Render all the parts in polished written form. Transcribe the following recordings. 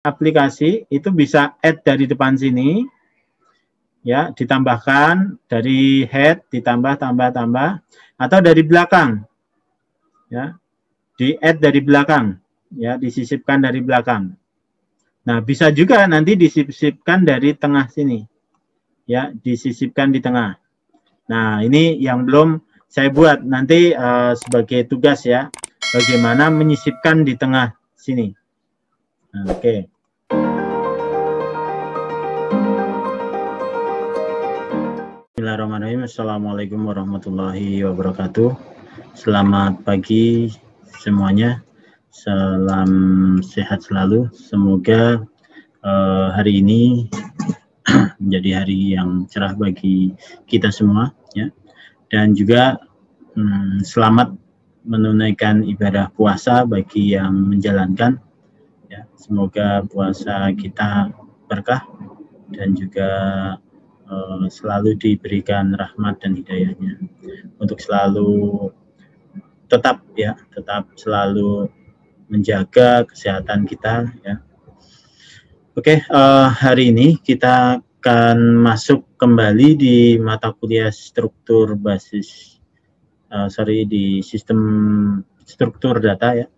aplikasi itu bisa add dari depan sini, ya, ditambahkan dari head, ditambah, atau dari belakang, ya, di add dari belakang, ya, disisipkan dari belakang. Nah, bisa juga nanti disisipkan dari tengah sini, ya, disisipkan di tengah. Nah, ini yang belum saya buat, nanti sebagai tugas, ya, bagaimana menyisipkan di tengah sini. Nah, oke. Bismillahirrahmanirrahim. Assalamualaikum warahmatullahi wabarakatuh. Selamat pagi semuanya. Salam sehat selalu. Semoga hari ini menjadi hari yang cerah bagi kita semua, ya. Dan juga selamat menunaikan ibadah puasa bagi yang menjalankan, ya. Semoga puasa kita berkah dan juga selalu diberikan rahmat dan hidayahnya untuk selalu tetap selalu menjaga kesehatan kita, ya. Oke, hari ini kita akan masuk kembali di mata kuliah struktur basis di sistem struktur data, ya.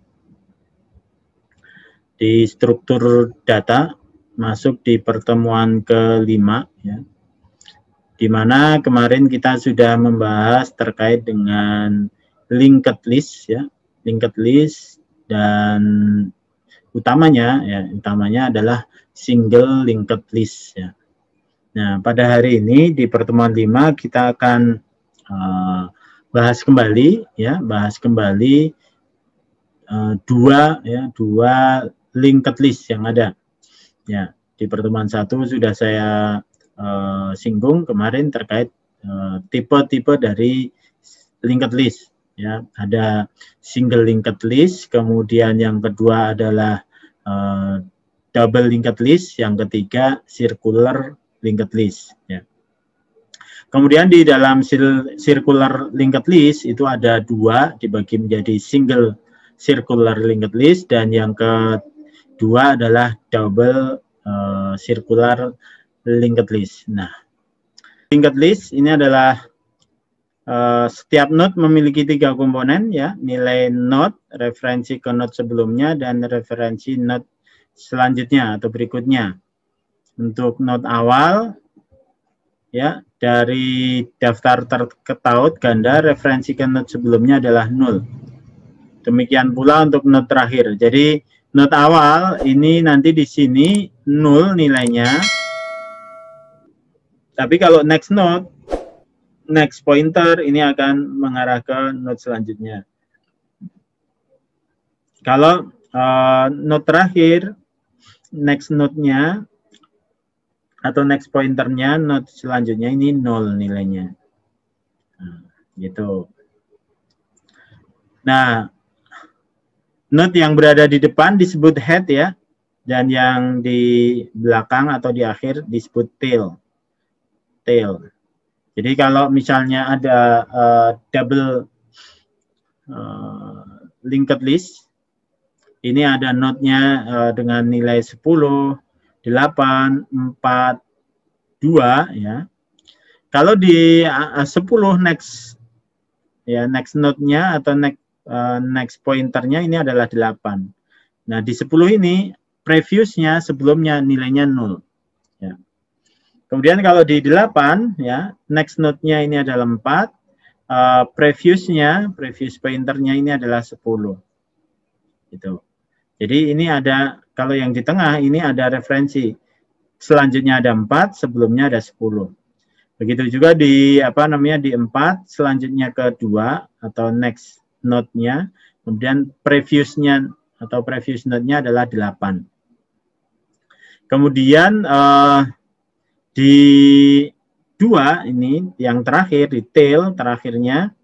Di struktur data masuk di pertemuan ke-5, ya, di mana kemarin kita sudah membahas terkait dengan linked list, ya, linked list, dan utamanya adalah single linked list, ya. Nah, pada hari ini di pertemuan 5 kita akan bahas kembali dua linked list yang ada, ya. Di pertemuan 1 sudah saya singgung kemarin terkait tipe-tipe dari linked list, ya. Ada single linked list, kemudian yang kedua adalah double linked list, yang ketiga circular linked list, ya. Kemudian di dalam circular linked list itu ada dua, dibagi menjadi single circular linked list, dan yang kedua adalah double circular linked list. Nah, linked list ini adalah setiap node memiliki 3 komponen, ya, nilai node, referensi ke node sebelumnya, dan referensi node selanjutnya atau berikutnya. Untuk node awal, ya, dari daftar terketaut ganda, referensi ke node sebelumnya adalah 0. Demikian pula untuk node terakhir. Jadi node awal ini nanti di sini 0 nilainya. Tapi kalau next node, next pointer ini akan mengarah ke node selanjutnya. Kalau node terakhir, next node-nya atau next pointernya node selanjutnya ini 0 nilainya. Nah, gitu. Nah, node yang berada di depan disebut head, ya, dan yang di belakang atau di akhir disebut tail. Jadi kalau misalnya ada double linked list, ini ada node-nya dengan nilai 10, 8, 4, 2, ya. Kalau di 10 next node-nya atau next pointernya ini adalah 8. Nah, di 10 ini previously-nya sebelumnya nilainya 0, ya. Kemudian kalau di 8, ya, next node-nya ini adalah 4, previous pointernya ini adalah 10. Gitu. Jadi ini ada, kalau yang di tengah ini ada referensi. Selanjutnya ada 4, sebelumnya ada 10. Begitu juga di di 4, selanjutnya ke 2 atau next node-nya, kemudian previous-nya atau previous node-nya adalah 8. Kemudian di 2 ini yang terakhir, di tail terakhirnya,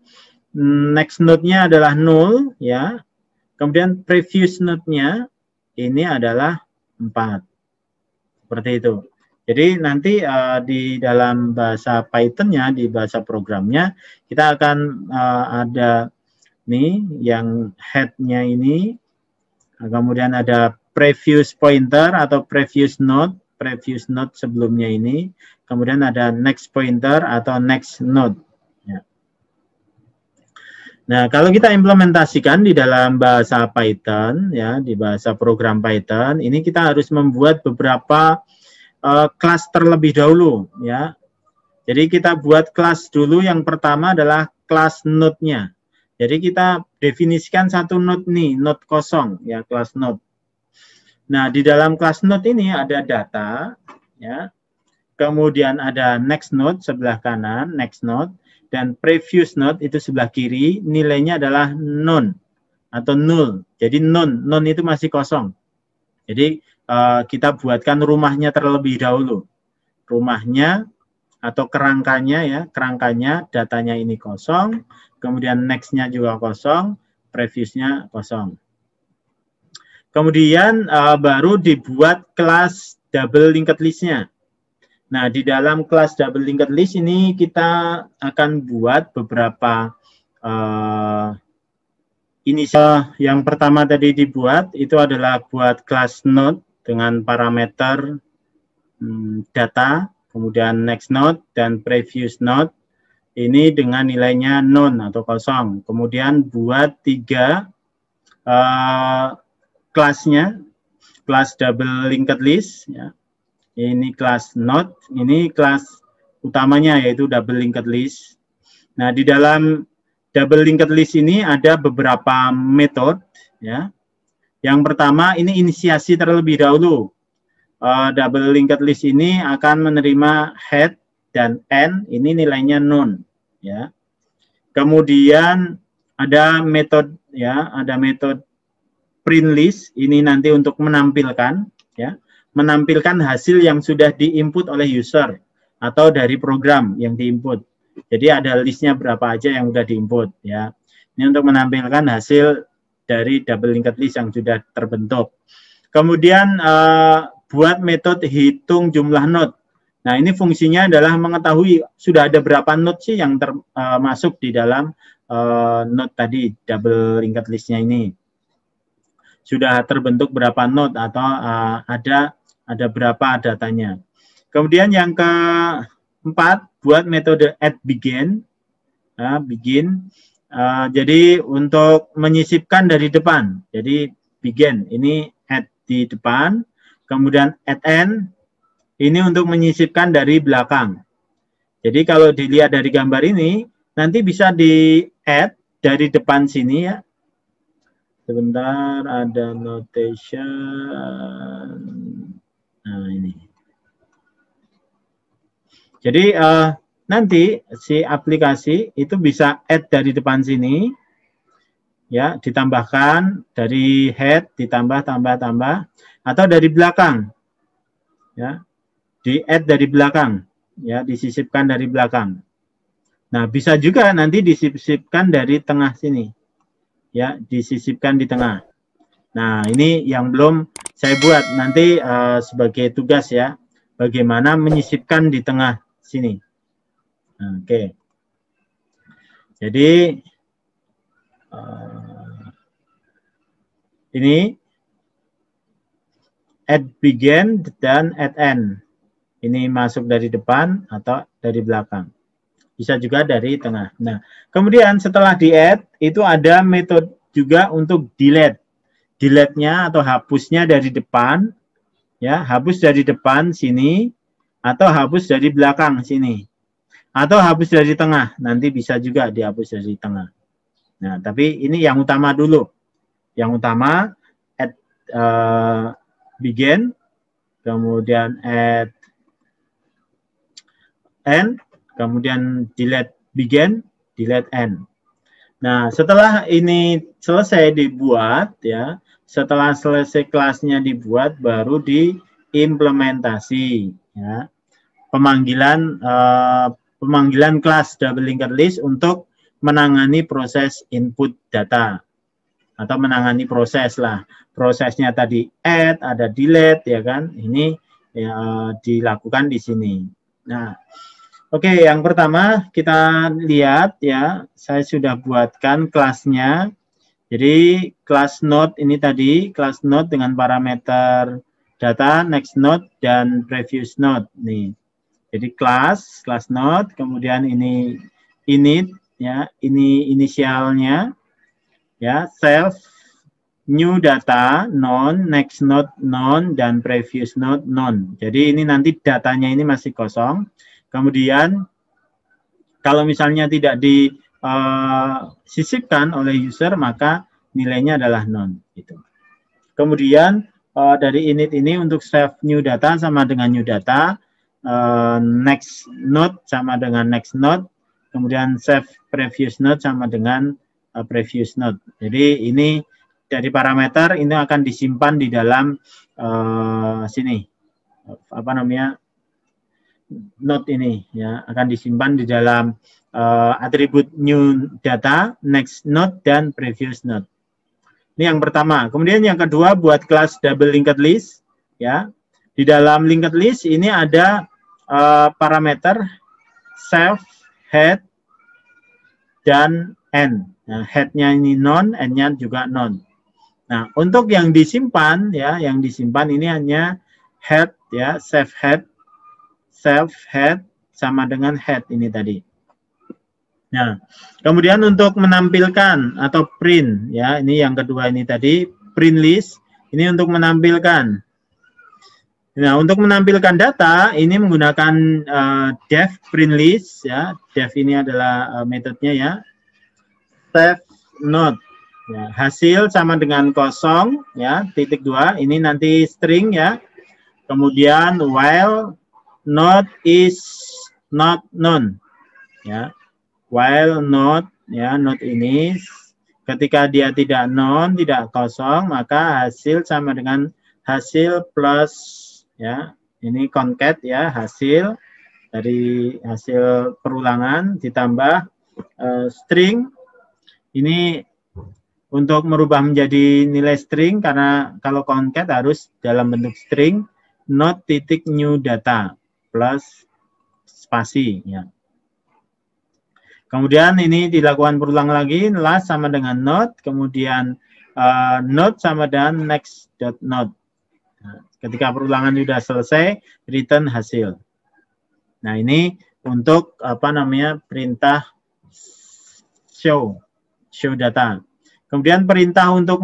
next node-nya adalah 0, ya. Kemudian previous node-nya ini adalah 4. Seperti itu. Jadi nanti di dalam bahasa Python-nya, di bahasa programnya, kita akan ada nih yang head-nya ini, kemudian ada previous pointer atau previous node sebelumnya ini, kemudian ada next pointer atau next node. Ya. Nah, kalau kita implementasikan di dalam bahasa Python, ya, di bahasa program Python, ini kita harus membuat beberapa kelas terlebih dahulu, ya. Jadi kita buat kelas dulu, yang pertama adalah kelas node-nya. Jadi kita definisikan satu node nih, node kosong, ya, kelas node. Nah, di dalam kelas node ini ada data, ya. Kemudian ada next node sebelah kanan, next node, dan previous node itu sebelah kiri, nilainya adalah none atau null. Jadi none itu masih kosong. Jadi kita buatkan rumahnya terlebih dahulu. Rumahnya atau kerangkanya, ya, kerangkanya datanya ini kosong, kemudian next-nya juga kosong, previous-nya kosong. Kemudian baru dibuat kelas double linked list-nya. Nah, di dalam kelas double linked list ini kita akan buat beberapa inisial. Yang pertama tadi dibuat itu adalah buat kelas node dengan parameter data, kemudian next node dan previous node ini dengan nilainya none atau kosong. Kemudian buat 3 kelasnya, kelas double linked list, ya. Ini kelas node, ini kelas utamanya yaitu double linked list. Nah, di dalam double linked list ini ada beberapa metode, ya. Yang pertama ini inisiasi terlebih dahulu. Double linked list ini akan menerima head dan end, ini nilainya none, ya. Kemudian ada metode, ya, ada metode print list, ini nanti untuk menampilkan, ya, menampilkan hasil yang sudah diinput oleh user atau dari program yang diinput. Jadi ada listnya berapa aja yang sudah diinput, ya. Ini untuk menampilkan hasil dari double linked list yang sudah terbentuk. Kemudian buat metode hitung jumlah node. Nah, ini fungsinya adalah mengetahui sudah ada berapa node sih yang masuk di dalam node tadi, double linked list-nya ini. Sudah terbentuk berapa node atau ada berapa datanya. Kemudian yang keempat, buat metode add begin. Begin. Jadi untuk menyisipkan dari depan. Jadi begin, ini add di depan. Kemudian add end, ini untuk menyisipkan dari belakang. Jadi kalau dilihat dari gambar ini, nanti bisa di-add dari depan sini, ya. Sebentar, ada notation. Nah, ini. Jadi, nanti si aplikasi itu bisa add dari depan sini, ya, ditambahkan dari head, ditambah, tambah, atau dari belakang, ya, di add dari belakang, ya, disisipkan dari belakang. Nah, bisa juga nanti disisipkan dari tengah sini, ya, disisipkan di tengah. Nah, ini yang belum saya buat, nanti sebagai tugas, ya, bagaimana menyisipkan di tengah sini. Oke. Jadi ini add begin dan add end. Ini masuk dari depan atau dari belakang. Bisa juga dari tengah. Nah, kemudian setelah di-add, itu ada metode juga untuk delete. Delete-nya atau hapusnya dari depan, ya, hapus dari depan sini, atau hapus dari belakang sini. Atau hapus dari tengah, nanti bisa juga dihapus dari tengah. Nah, tapi ini yang utama dulu. Yang utama, add begin, kemudian add end, kemudian delete begin, delete end. Nah, setelah ini selesai dibuat, ya, setelah selesai kelasnya dibuat, baru diimplementasi, ya, pemanggilan kelas double linked list untuk menangani proses input data atau menangani proses lah. Prosesnya tadi add, ada delete, ya kan? Ini ya, dilakukan di sini. Nah, oke, yang pertama kita lihat, ya, saya sudah buatkan kelasnya. Jadi class node ini tadi, class node dengan parameter data, next node, dan previous node. Nih. Jadi class node, kemudian ini init, ya, ini inisialnya, ya, self, new data, non, next node, non, dan previous node, non. Jadi ini nanti datanya ini masih kosong. Kemudian kalau misalnya tidak disisipkan oleh user, maka nilainya adalah non. Gitu. Kemudian dari init ini untuk save new data sama dengan new data, next node sama dengan next node, kemudian save previous node sama dengan previous node. Jadi ini dari parameter ini akan disimpan di dalam sini, apa namanya, node ini, ya, akan disimpan di dalam atribut new data, next node, dan previous node. Ini yang pertama. Kemudian yang kedua buat kelas double linked list, ya. Di dalam linked list ini ada parameter self, head, dan end. Nah, head-nya ini non, end-nya juga non. Nah, untuk yang disimpan, ya, yang disimpan ini hanya head, ya, self head sama dengan head ini tadi. Nah, kemudian untuk menampilkan atau print, ya, ini yang kedua ini tadi, print list, ini untuk menampilkan. Nah, untuk menampilkan data, ini menggunakan def print list, ya, def ini adalah metodenya, ya, save node. Ya, hasil sama dengan kosong, ya, titik 2, ini nanti string, ya. Kemudian while node is not known, ya. While node, ya, node ini ketika dia tidak known, tidak kosong, maka hasil sama dengan hasil plus, ya, ini concat, ya, hasil dari hasil perulangan ditambah string. Ini untuk merubah menjadi nilai string, karena kalau concat harus dalam bentuk string, node titik new data plus spasi, ya. Kemudian ini dilakukan berulang lagi, last sama dengan node, kemudian node sama dengan next dot node. Nah, ketika perulangan sudah selesai, return hasil. Nah, ini untuk apa namanya, perintah show data. Kemudian perintah untuk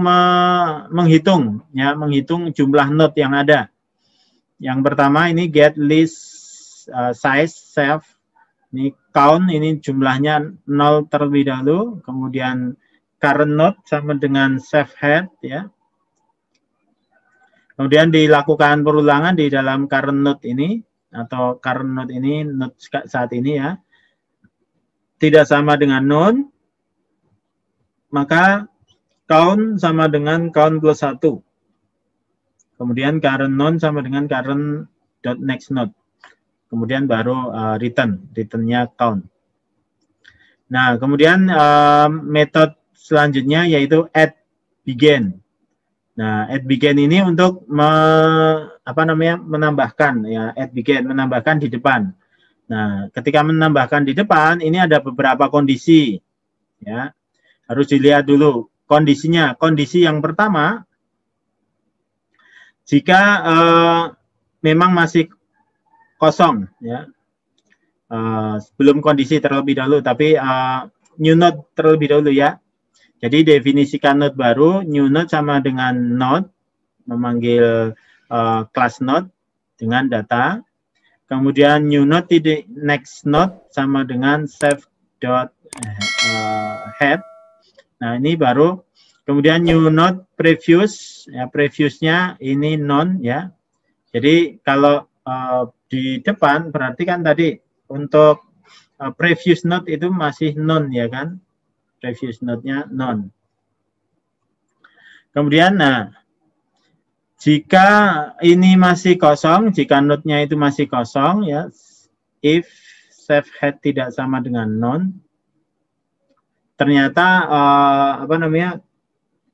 menghitung, ya, menghitung jumlah node yang ada. Yang pertama ini get list size self. Ini count, ini jumlahnya 0 terlebih dahulu. Kemudian current node sama dengan save head, ya. Kemudian dilakukan perulangan di dalam current node ini, atau current node ini, node saat ini, ya. Tidak sama dengan none, maka count sama dengan count plus 1. Kemudian current node sama dengan current dot next node. Kemudian baru returnnya count. Nah, kemudian metode selanjutnya yaitu add begin. Nah, add begin ini untuk menambahkan, ya, add begin, menambahkan di depan. Nah, ketika menambahkan di depan, ini ada beberapa kondisi, ya, harus dilihat dulu kondisinya. Kondisi yang pertama, jika memang masih kosong, ya, sebelum kondisi terlebih dahulu, tapi new node terlebih dahulu, ya. Jadi definisikan node baru, new node sama dengan node, memanggil class node dengan data. Kemudian new node titik next node sama dengan save dot head. Nah, ini baru. Kemudian new node previous, ya, previousnya ini non, ya. Jadi kalau di depan berarti kan tadi untuk previous node itu masih non, ya kan? Previous node-nya non. Kemudian, nah, jika ini masih kosong, jika node-nya itu masih kosong, ya, if save head tidak sama dengan non, ternyata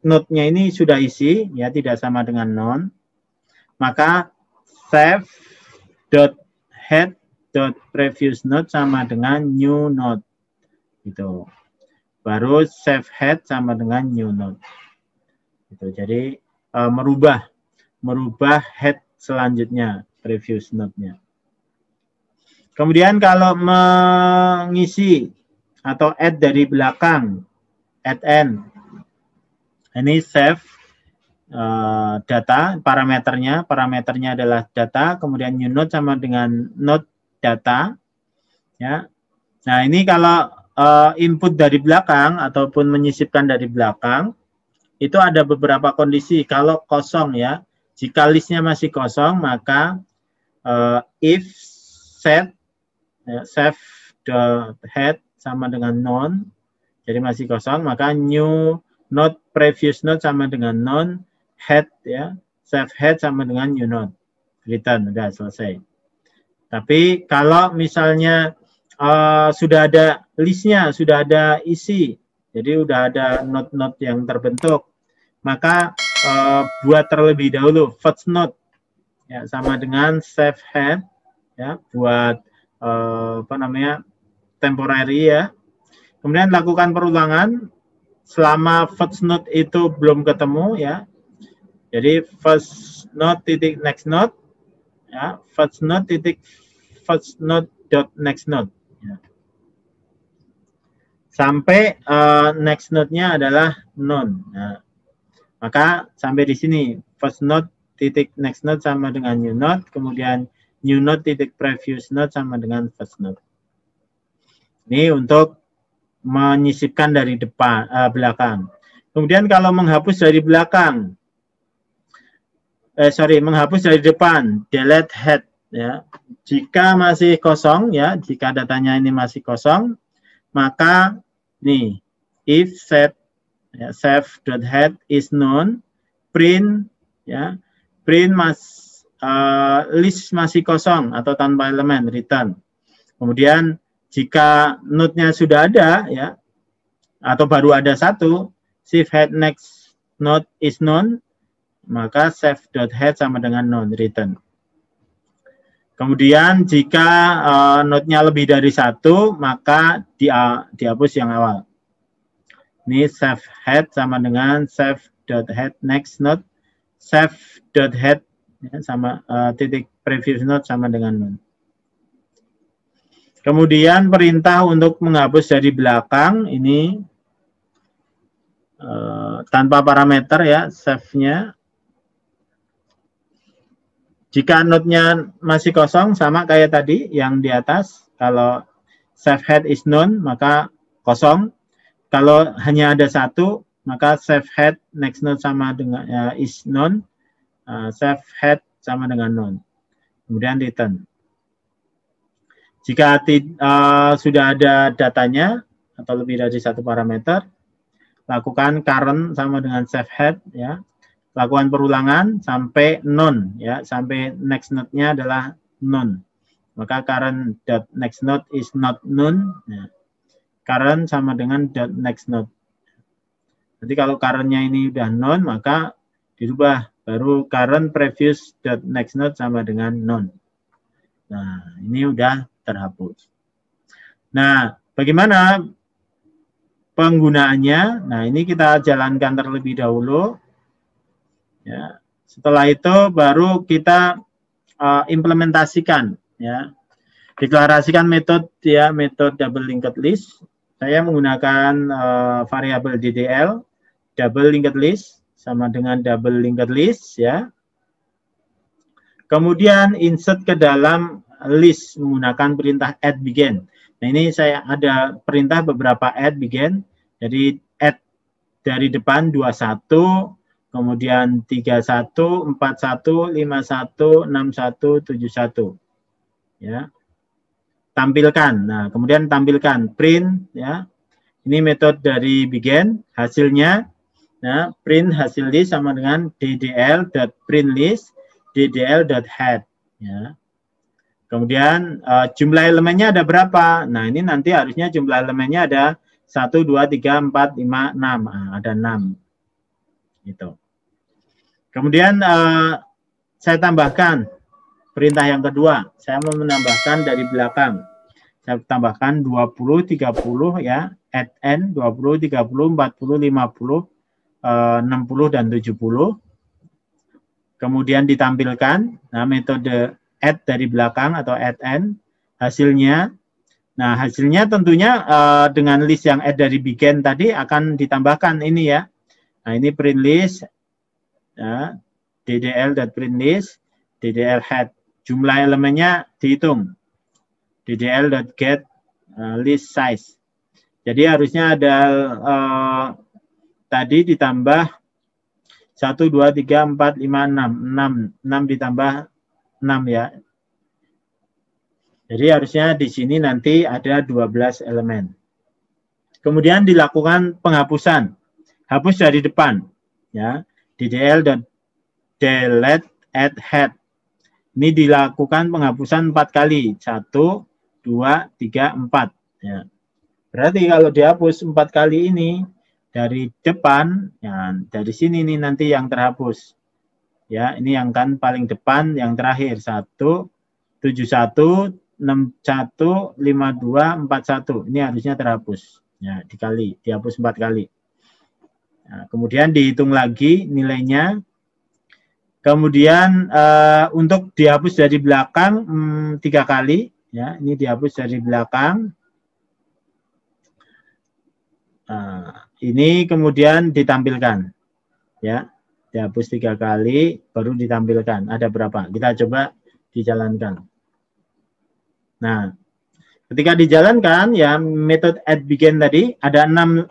node-nya ini sudah isi, ya, tidak sama dengan non, maka save dot head dot previous node sama dengan new node, gitu. baru save head sama dengan new node. Gitu. Jadi merubah head selanjutnya, previous node-nya. Kemudian kalau mengisi atau add dari belakang, add n, ini save data, parameternya adalah data, kemudian new node sama dengan node data. Ya. Nah ini kalau input dari belakang ataupun menyisipkan dari belakang, itu ada beberapa kondisi. Kalau kosong ya, jika listnya masih kosong, maka if set ya, save the head sama dengan none, jadi masih kosong, maka new node previous node sama dengan none, head ya, save head sama dengan new node, return, udah selesai. Tapi kalau misalnya sudah ada listnya, sudah ada isi, jadi udah ada node-node yang terbentuk, maka buat terlebih dahulu first node ya, sama dengan save head ya, buat temporary ya. Kemudian lakukan perulangan selama first node itu belum ketemu ya. Jadi first node titik next node ya, first node titik first node dot next node ya. Sampai next node-nya adalah none. Nah, maka sampai di sini first node titik next node sama dengan new node, kemudian new node titik previous node sama dengan first node. Ini untuk menyisipkan dari depan belakang. Kemudian kalau menghapus dari belakang, menghapus dari depan, delete head ya. Jika masih kosong ya, jika datanya ini masih kosong, maka nih if set ya, save.head is known, print ya, print list masih kosong atau tanpa elemen, return. Kemudian jika node-nya sudah ada ya, atau baru ada satu, save head next node is known, maka save.head sama dengan known, return. Kemudian jika node-nya lebih dari satu, maka dihapus yang awal. Ini save head sama dengan save.head next node, save.head ya, sama titik previous node sama dengan none. Kemudian perintah untuk menghapus dari belakang ini tanpa parameter ya, save-nya. Jika node-nya masih kosong sama kayak tadi yang di atas, kalau save head is known maka kosong. Kalau hanya ada satu, maka save head next node sama dengan is known, save head sama dengan none. Kemudian return. Jika sudah ada datanya atau lebih dari satu parameter, lakukan current sama dengan save head ya. Lakukan perulangan sampai none ya, sampai next node-nya adalah none. Maka current dot next node is not none. Ya. Current sama dengan dot next node. Nanti kalau current-nya ini udah none, maka dirubah baru current previous dot next node sama dengan none. Nah, ini udah terhapus. Nah, bagaimana penggunaannya? Nah, ini kita jalankan terlebih dahulu. Ya, setelah itu baru kita implementasikan. Ya, deklarasikan metode ya, metode double linked list. Saya menggunakan variabel DDL, double linked list sama dengan double linked list ya. Kemudian insert ke dalam list menggunakan perintah add begin. Nah, ini saya ada perintah beberapa add begin. Jadi add dari depan 21, kemudian 31, 41, 51, 61, 71. Ya. Tampilkan. Nah, kemudian tampilkan print ya. Ini metode dari begin, hasilnya nah, print hasil list sama dengan ddl.printlist ddl.head ya. Kemudian jumlah elemennya ada berapa? Nah, ini nanti harusnya jumlah elemennya ada 1 2 3 4 5 6. Nah, ada 6. Gitu. Kemudian saya tambahkan perintah yang kedua. Saya mau menambahkan dari belakang. Saya tambahkan 20 30 ya. add n 20, 30, 40, 50, 60 dan 70. Kemudian ditampilkan, nah metode add dari belakang atau add n, hasilnya. Nah, hasilnya tentunya dengan list yang add dari begin tadi akan ditambahkan ini ya. Nah, ini print list, ya, ddl.printlist, ddl_head. Jumlah elemennya dihitung. ddl.get list size. Jadi harusnya ada tadi ditambah 1, 2, 3, 4, 5, 6. 6 ditambah 6 ya. Jadi harusnya di sini nanti ada 12 elemen. Kemudian dilakukan penghapusan. Hapus dari depan. Ya, ddl.delete add head. Ini dilakukan penghapusan 4 kali. 1, 2, 3, 4. Ya. Berarti kalau dihapus 4 kali ini dari depan, ya, dari sini nih nanti yang terhapus. Ya, ini yang kan paling depan, yang terakhir 1, 71, 61, 52, 41. Ini harusnya terhapus. Ya, dihapus 4 kali. Nah, kemudian dihitung lagi nilainya. Kemudian untuk dihapus dari belakang 3 kali. Ya, ini dihapus dari belakang. Ini kemudian ditampilkan. Ya, dihapus 3 kali, baru ditampilkan. Ada berapa? Kita coba dijalankan. Nah, ketika dijalankan ya metode add begin tadi ada 6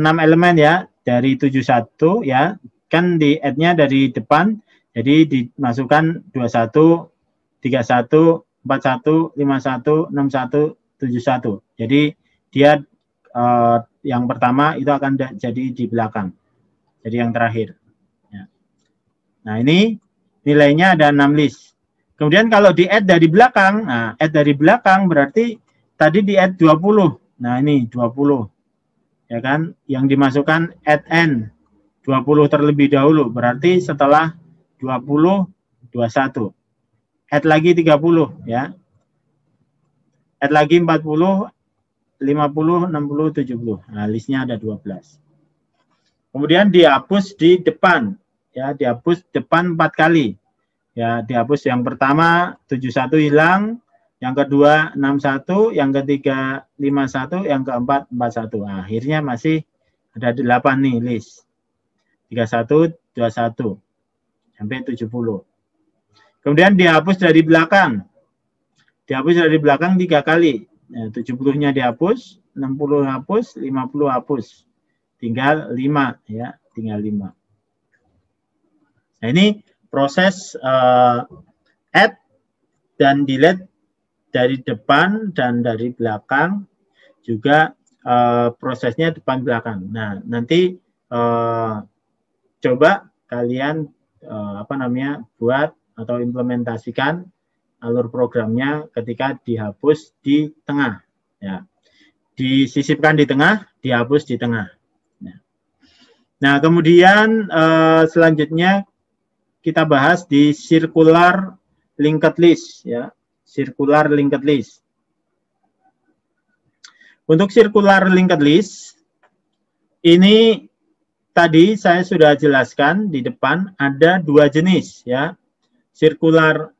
elemen ya dari 71 ya. Kan di add-nya dari depan, jadi dimasukkan 21, 31, 41, 51, 61, 71. Jadi dia yang pertama itu akan jadi di belakang. Jadi yang terakhir. Ya. Nah, ini nilainya ada 6 list. Kemudian kalau di add dari belakang, nah add dari belakang berarti tadi di add 20. Nah, ini 20. Ya kan? Yang dimasukkan add n 20 terlebih dahulu. Berarti setelah 20 21. Add lagi 30 ya. Add lagi 40, 50, 60, 70. Nah, listnya ada 12. Kemudian dihapus di depan. Ya, dihapus depan 4 kali. Ya, dihapus yang pertama 71 hilang, yang kedua 61, yang ketiga 51, yang keempat 41. Nah, akhirnya masih ada 8 nih list. 31, 21 sampai 70. Kemudian dihapus dari belakang. Dihapus dari belakang 3 kali. Nah, 70-nya dihapus, 60 hapus, 50 hapus. Tinggal 5 ya, tinggal 5. Nah, ini proses add dan delete dari depan dan dari belakang, juga prosesnya depan belakang. Nah, nanti coba kalian buat atau implementasikan alur programnya ketika dihapus di tengah. Ya. Disisipkan di tengah, dihapus di tengah. Nah, kemudian selanjutnya kita bahas di circular linked list ya, circular linked list. Untuk circular linked list ini tadi saya sudah jelaskan di depan ada 2 jenis ya. Circular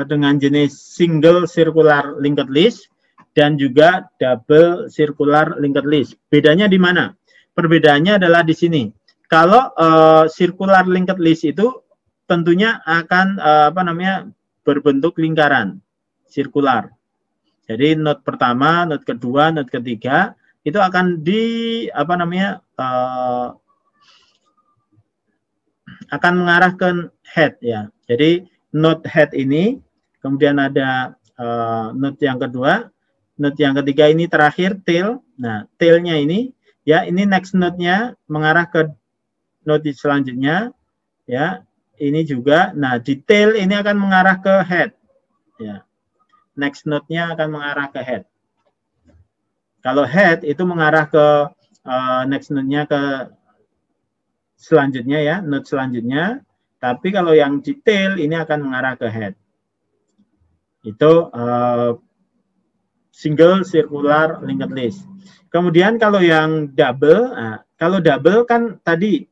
dengan jenis single circular linked list dan juga double circular linked list. Bedanya di mana? Perbedaannya adalah di sini. Kalau circular linked list itu tentunya akan berbentuk lingkaran sirkular. Jadi node pertama, node kedua, node ketiga itu akan akan mengarah ke head ya. Jadi node head ini, kemudian ada node yang kedua, node yang ketiga ini terakhir tail. Nah, tailnya ini ya, ini next node-nya mengarah ke node selanjutnya ya. Ini juga, nah detail ini akan mengarah ke head. Ya. Next node-nya akan mengarah ke head. Kalau head itu mengarah ke next node-nya ke selanjutnya ya, node selanjutnya. Tapi kalau yang detail ini akan mengarah ke head. Itu single circular linked list. Kemudian kalau yang double, nah, kalau double kan tadi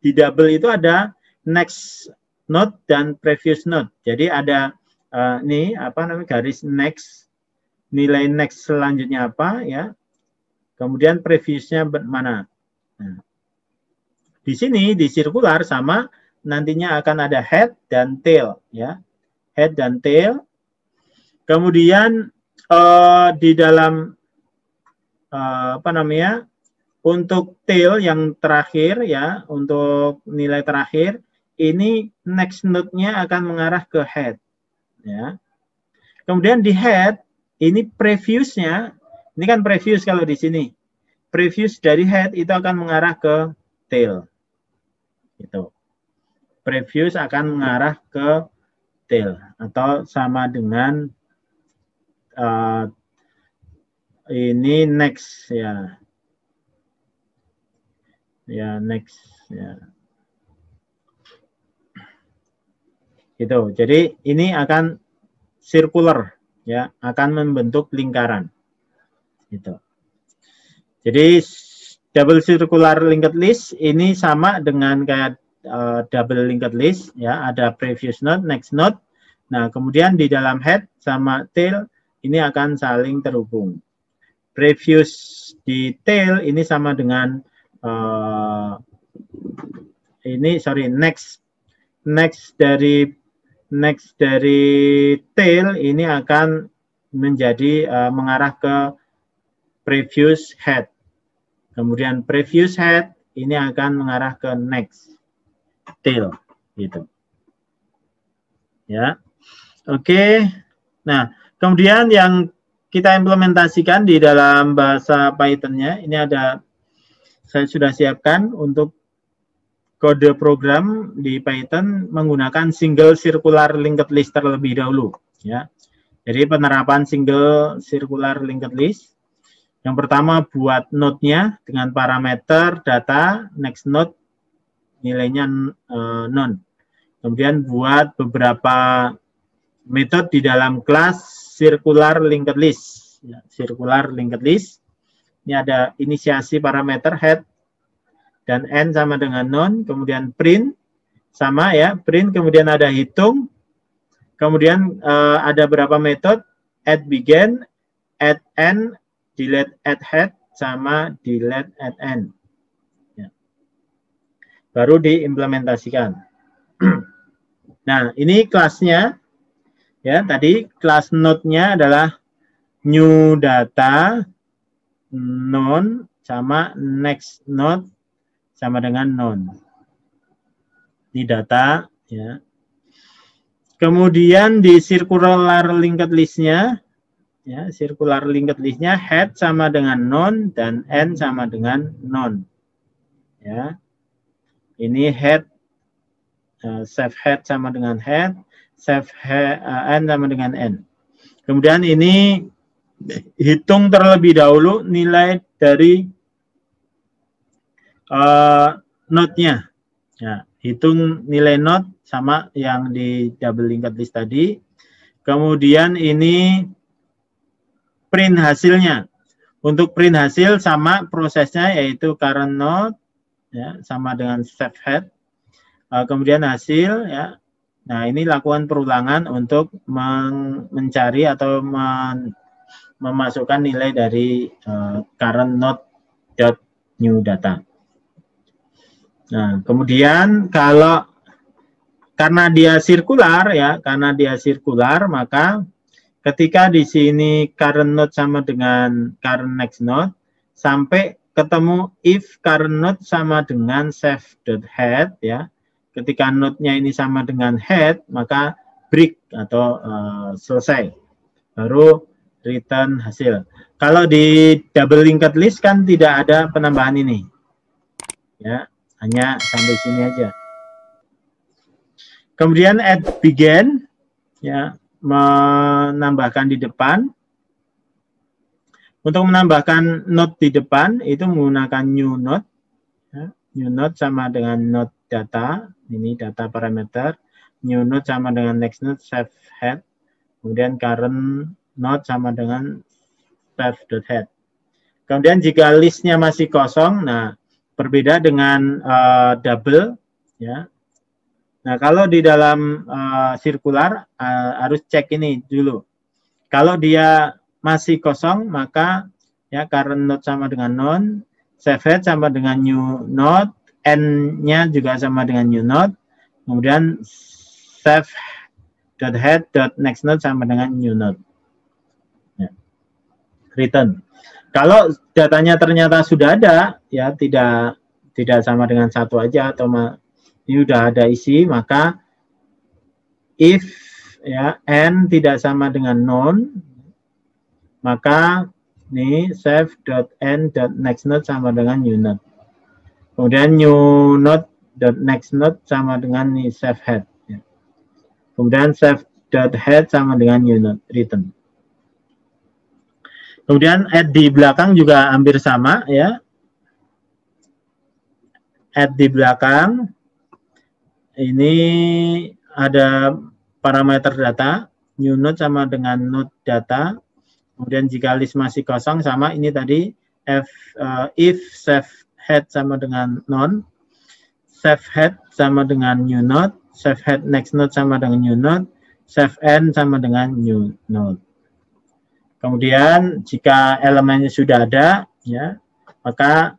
di double itu ada next node dan previous node. Jadi ada ini apa namanya garis next, nilai next selanjutnya apa ya. Kemudian previousnya mana. Nah, di sini di circular sama nantinya akan ada head dan tail ya. Head dan tail. Kemudian di dalam apa namanya untuk tail yang terakhir ya, untuk nilai terakhir ini next node-nya akan mengarah ke head ya. Kemudian di head ini previous-nya, ini kan previous kalau di sini. Previous dari head itu akan mengarah ke tail. Gitu. Previous akan mengarah ke tail atau sama dengan ini next ya. Ya, next ya. Gitu. Jadi ini akan circular ya, akan membentuk lingkaran. Gitu. Jadi double circular linked list ini sama dengan kayak double linked list ya, ada previous node, next node. Nah, kemudian di dalam head sama tail ini akan saling terhubung. Previous di tail ini sama dengan next dari tail ini akan menjadi mengarah ke previous head. Kemudian previous head ini akan mengarah ke next tail gitu. Ya. Oke. Nah, kemudian yang kita implementasikan di dalam bahasa Python-nya ini ada saya sudah siapkan untuk kode program di Python menggunakan single circular linked list terlebih dahulu ya. Jadi penerapan single circular linked list. Yang pertama buat node-nya dengan parameter data next node nilainya none. Kemudian buat beberapa metode di dalam kelas circular linked list. Ya, circular linked list. Ini ada inisiasi parameter head dan n sama dengan none. Kemudian print sama ya, print kemudian ada hitung. Kemudian ada berapa metode add begin, add end, delete at head sama delete at end. Ya. Baru diimplementasikan. Nah, ini kelasnya. Ya, tadi kelas node-nya adalah new data none sama next node sama dengan none. Ini data ya. Kemudian di circular linked list-nya ya, circular linked list-nya head sama dengan none dan n sama dengan none. Ya. Ini head save head sama dengan head, save head, n sama dengan n. Kemudian ini hitung terlebih dahulu nilai dari node-nya. Ya, hitung nilai node sama yang di double linked list tadi. Kemudian ini print hasilnya. Untuk print hasil sama prosesnya yaitu current node ya, sama dengan save head. Kemudian hasil ya. Nah, ini lakukan perulangan untuk mencari atau memasukkan nilai dari current node dot new data. Nah, kemudian karena dia sirkular ya, karena dia sirkular maka ketika di sini current node sama dengan current next node sampai ketemu if current node sama dengan save.head ya. Ketika node-nya ini sama dengan head maka break atau selesai. Baru return hasil. Kalau di double linked list kan tidak ada penambahan ini. Ya, hanya sampai sini aja. Kemudian add begin ya, menambahkan di depan. Untuk menambahkan node di depan itu menggunakan new node. Ya, new node sama dengan node data, ini data parameter. New node sama dengan next node save head. Kemudian current node sama dengan self.head. Kemudian jika listnya masih kosong, nah berbeda dengan double, ya. Nah kalau di dalam sirkular harus cek ini dulu. Kalau dia masih kosong, maka ya current node sama dengan none, save head sama dengan new node, n-nya juga sama dengan new node, kemudian save.head.next node sama dengan new node. Ya. Return. Kalau datanya ternyata sudah ada, ya tidak sama dengan satu aja atau ini sudah ada isi, maka if ya n tidak sama dengan none, maka ini save.n.next node sama dengan new node. Kemudian new node.next node sama dengan nih save head. Ya. Kemudian save.head sama dengan new node, return. Kemudian add di belakang juga hampir sama ya. Add di belakang ini ada parameter data, new node sama dengan node data. Kemudian jika list masih kosong sama ini tadi if save head sama dengan none, save head sama dengan new node, save head next node sama dengan new node, save n sama dengan new node. Kemudian jika elemennya sudah ada, ya maka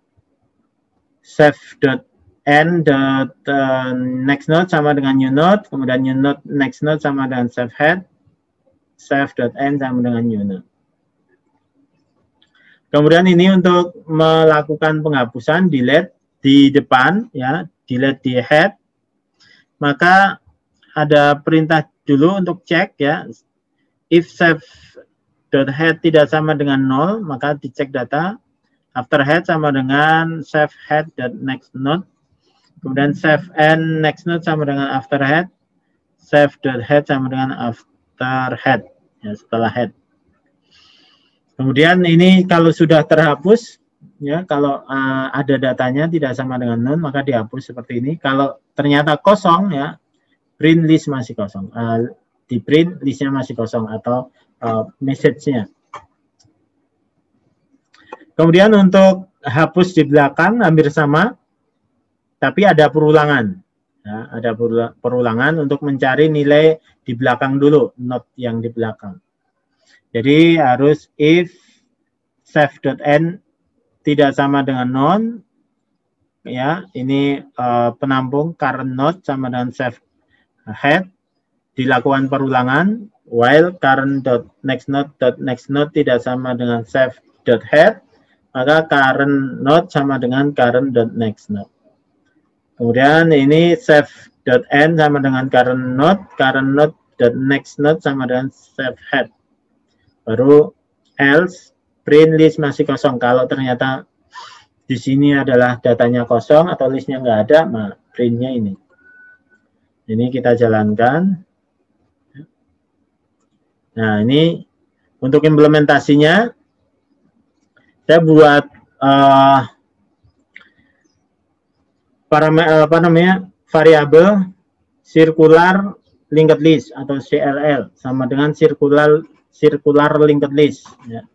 save.n.next node sama dengan new node, kemudian new node next node sama dengan save head, save.n sama dengan new node. Kemudian ini untuk melakukan penghapusan delete di depan, ya delete di head, maka ada perintah dulu untuk cek ya, if save.head tidak sama dengan 0, maka dicek data, after head sama dengan save head.next node, kemudian save n next node sama dengan after head, save.head sama dengan after head, ya setelah head. Kemudian ini kalau sudah terhapus, ya kalau ada datanya tidak sama dengan none, maka dihapus seperti ini. Kalau ternyata kosong, ya print list masih kosong, di print listnya masih kosong atau message-nya. Kemudian untuk hapus di belakang hampir sama, tapi ada perulangan. Ya, ada perulangan untuk mencari nilai di belakang dulu, node yang di belakang. Jadi harus if save.n tidak sama dengan none, ya ini penampung current node sama dengan save head, dilakukan perulangan while current.next node tidak sama dengan save.head, maka current node sama dengan current.next node. Kemudian ini save.n sama dengan current node.next node sama dengan save head. Baru else print list masih kosong. Kalau ternyata di sini adalah datanya kosong atau listnya nggak ada, nah printnya ini. Ini kita jalankan. Nah ini untuk implementasinya saya buat variabel circular linked list atau CLL sama dengan circular linked list. Ya.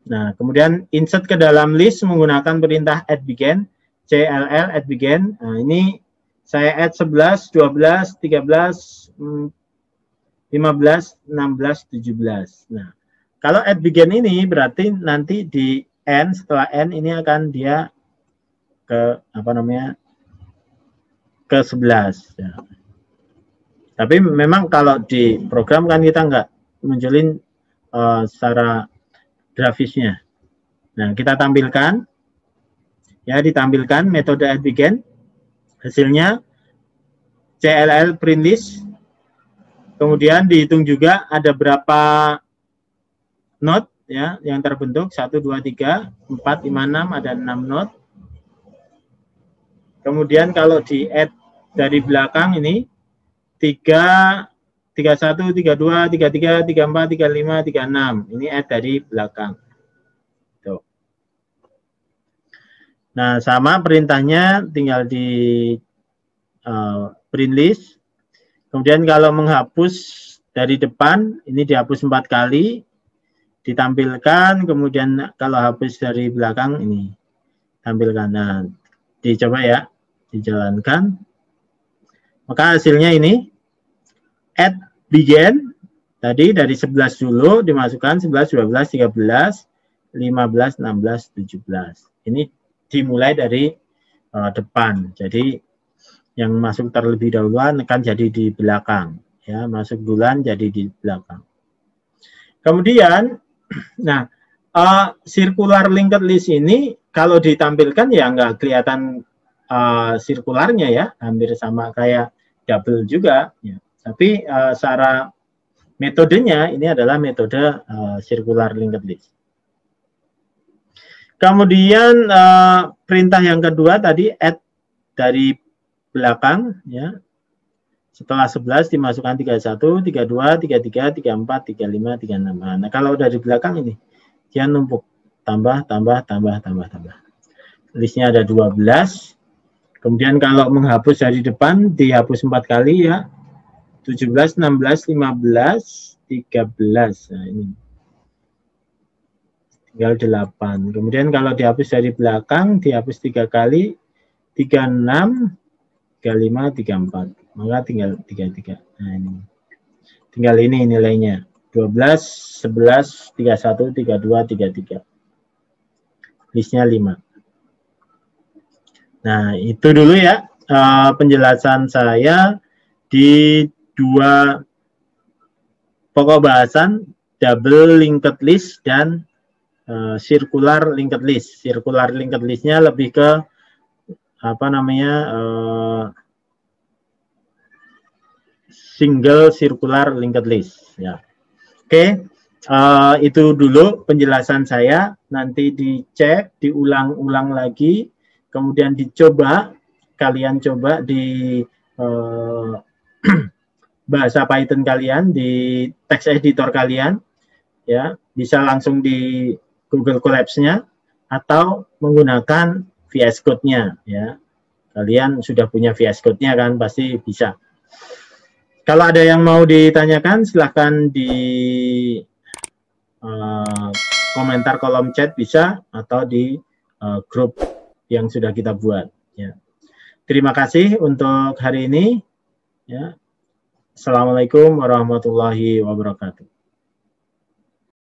Nah, kemudian insert ke dalam list menggunakan perintah add begin, CLL add begin. Nah, ini saya add 11, 12, 13, 15, 16, 17. Nah, kalau add begin ini berarti nanti di n, setelah n ini akan dia ke ke 11. Ya. Tapi memang kalau di program kan kita nggak munculin secara grafisnya. Nah, kita tampilkan, ya ditampilkan metode add begin, hasilnya CLL print list, kemudian dihitung juga ada berapa node ya yang terbentuk, 1, 2, 3, 4, 5, 6, ada 6 node. Kemudian kalau di add dari belakang ini 3, 31, 32, 33, 34, 35, 36. Ini add dari belakang. Tuh. Nah, sama perintahnya tinggal di print list. Kemudian kalau menghapus dari depan, ini dihapus 4 kali. ditampilkan, kemudian kalau hapus dari belakang ini tampilkan. Nah, dicoba ya, dijalankan. Maka hasilnya ini add begin tadi dari 11 dulu dimasukkan 11, 12, 13, 15, 16, 17. Ini dimulai dari depan. Jadi yang masuk terlebih dahulu akan jadi di belakang, ya, masuk duluan jadi di belakang. Kemudian, nah, circular linked list ini kalau ditampilkan ya nggak kelihatan sirkularnya ya, hampir sama kayak double juga, ya. Tapi secara metodenya ini adalah metode circular linked list. Kemudian perintah yang kedua tadi add dari belakang, ya. Setelah 11 dimasukkan 31, 32, 33, 34, 35, 36. Nah, kalau dari belakang ini dia numpuk, tambah. Listnya ada 12. Kemudian kalau menghapus dari depan dihapus 4 kali ya. 17, 16, 15, 13. Nah, ini. Tinggal 8. Kemudian kalau dihapus dari belakang dihapus 3 kali. 36, 35, 34. Maka tinggal 33. Nah, ini. Tinggal ini nilainya. 12, 11, 31, 32, 33. Listnya 5. Nah, itu dulu ya penjelasan saya di dua pokok bahasan, double linked list dan circular linked list. Circular linked listnya lebih ke apa namanya single circular linked list, ya. Oke, itu dulu penjelasan saya. Nanti dicek, diulang-ulang lagi, kemudian dicoba, kalian coba di bahasa Python kalian, di text editor kalian, ya, bisa langsung di Google Colabs-nya atau menggunakan VS Code-nya, ya. Kalian sudah punya VS Code-nya kan, pasti bisa. Kalau ada yang mau ditanyakan, silahkan di komentar kolom chat bisa, atau di grup yang sudah kita buat. Ya. Terima kasih untuk hari ini. Ya. Assalamualaikum warahmatullahi wabarakatuh.